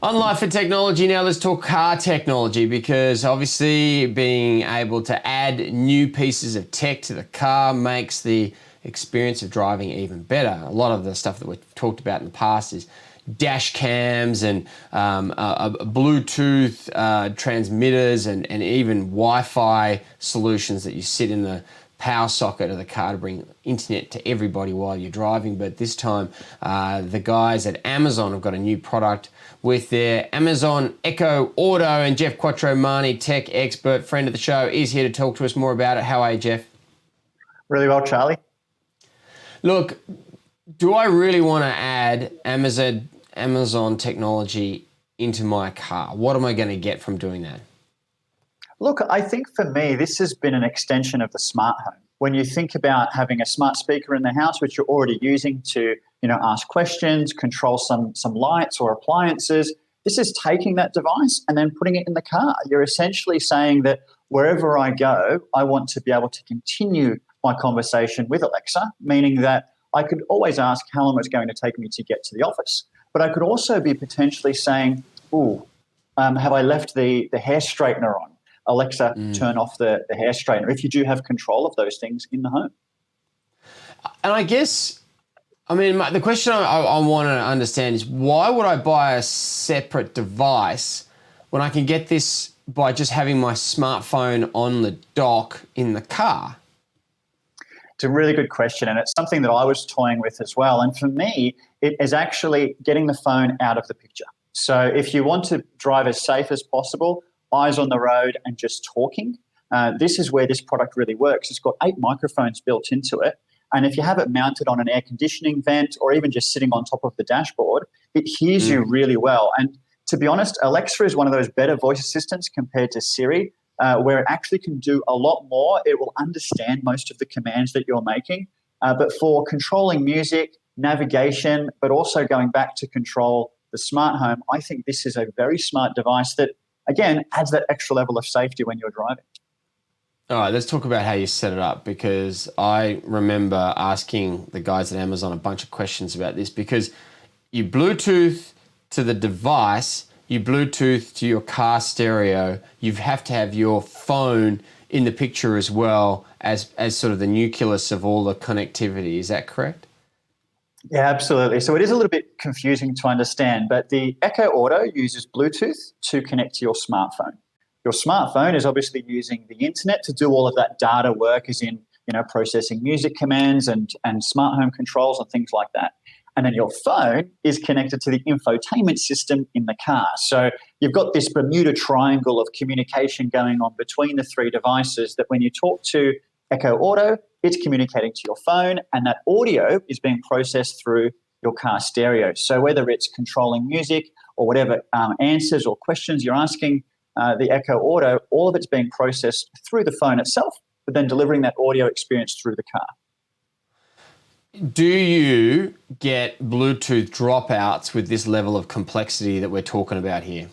On Life and Technology now, let's talk car technology, because obviously being able to add new pieces of tech to the car makes the experience of driving even better. A lot of the stuff that we've talked about in the past is dash cams and Bluetooth transmitters and even Wi-Fi solutions that you sit in the power socket of the car to bring internet to everybody while you're driving. But this time, the guys at Amazon have got a new product with their Amazon Echo Auto, and Jeff Quattromani, tech expert, friend of the show, is here to talk to us more about it. How are you, Jeff? Really well, Charlie. Look, do I really want to add Amazon technology into my car? What am I going to get from doing that? Look, I think for me, this has been an extension of the smart home. When you think about having a smart speaker in the house, which you're already using to, ask questions, control some lights or appliances, this is taking that device and then putting it in the car. You're essentially saying that wherever I go, I want to be able to continue my conversation with Alexa, meaning that I could always ask how long it's going to take me to get to the office. But I could also be potentially saying, have I left the hair straightener on? Alexa, turn off the hair straightener, if you do have control of those things in the home. And I guess, the question I want to understand is, why would I buy a separate device when I can get this by just having my smartphone on the dock in the car? It's a really good question, and it's something that I was toying with as well. And for me, it is actually getting the phone out of the picture. So if you want to drive as safe as possible, eyes on the road and just talking, this is where this product really works. It's got 8 microphones built into it. And if you have it mounted on an air conditioning vent or even just sitting on top of the dashboard, it hears you really well. And to be honest, Alexa is one of those better voice assistants compared to Siri, where it actually can do a lot more. It will understand most of the commands that you're making. But for controlling music, navigation, but also going back to control the smart home, I think this is a very smart device that, again, adds that extra level of safety when you're driving. All right, let's talk about how you set it up, because I remember asking the guys at Amazon a bunch of questions about this, because you Bluetooth to the device, you Bluetooth to your car stereo, you have to have your phone in the picture as well as sort of the nucleus of all the connectivity. Is that correct? Yeah, absolutely. So it is a little bit confusing to understand, but the Echo Auto uses Bluetooth to connect to your smartphone. Your smartphone is obviously using the internet to do all of that data work, as in, processing music commands and smart home controls and things like that. And then your phone is connected to the infotainment system in the car. So you've got this Bermuda Triangle of communication going on between the 3 devices, that when you talk to Echo Auto, it's communicating to your phone, and that audio is being processed through your car stereo. So whether it's controlling music or whatever answers or questions you're asking the Echo Auto, all of it's being processed through the phone itself, but then delivering that audio experience through the car. Do you get Bluetooth dropouts with this level of complexity that we're talking about here?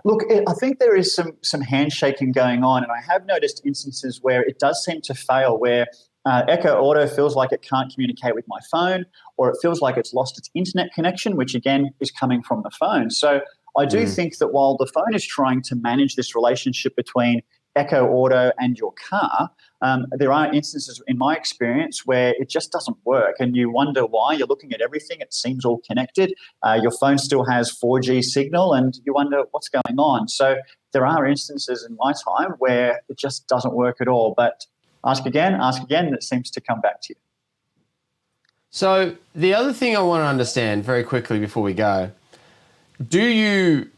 Look, I think there is some handshaking going on, and I have noticed instances where it does seem to fail, where Echo Auto feels like it can't communicate with my phone, or it feels like it's lost its internet connection, which again is coming from the phone. So I do think that while the phone is trying to manage this relationship between Echo Auto and your car, there are instances in my experience where it just doesn't work, and you wonder why. You're looking at everything, it seems all connected. Your phone still has 4G signal, and you wonder what's going on. So there are instances in my time where it just doesn't work at all. But ask again, and it seems to come back to you. So the other thing I want to understand very quickly before we go, do you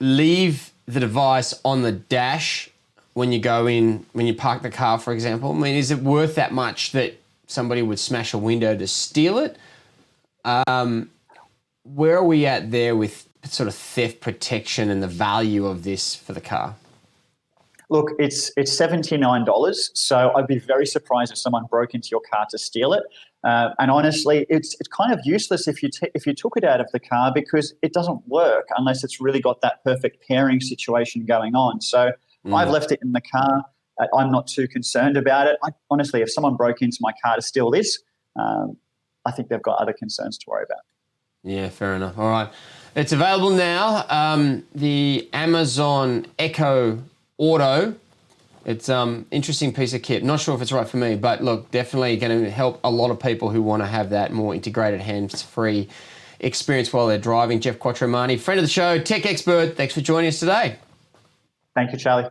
leave the device on the dash when you go in, when you park the car, for example? Is it worth that much that somebody would smash a window to steal it? Where are we at there with sort of theft protection and the value of this for the car? Look, it's $79, so I'd be very surprised if someone broke into your car to steal it. And honestly, it's kind of useless if you took it out of the car, because it doesn't work unless it's really got that perfect pairing situation going on. So I've left it in the car. I'm not too concerned about it. Honestly, if someone broke into my car to steal this, I think they've got other concerns to worry about. Yeah, fair enough. All right. It's available now. The Amazon Echo Auto. It's interesting piece of kit. Not sure if it's right for me, but look, definitely going to help a lot of people who want to have that more integrated, hands-free experience while they're driving. Jeff Quattromani, friend of the show, tech expert. Thanks for joining us today. Thank you, Charlie.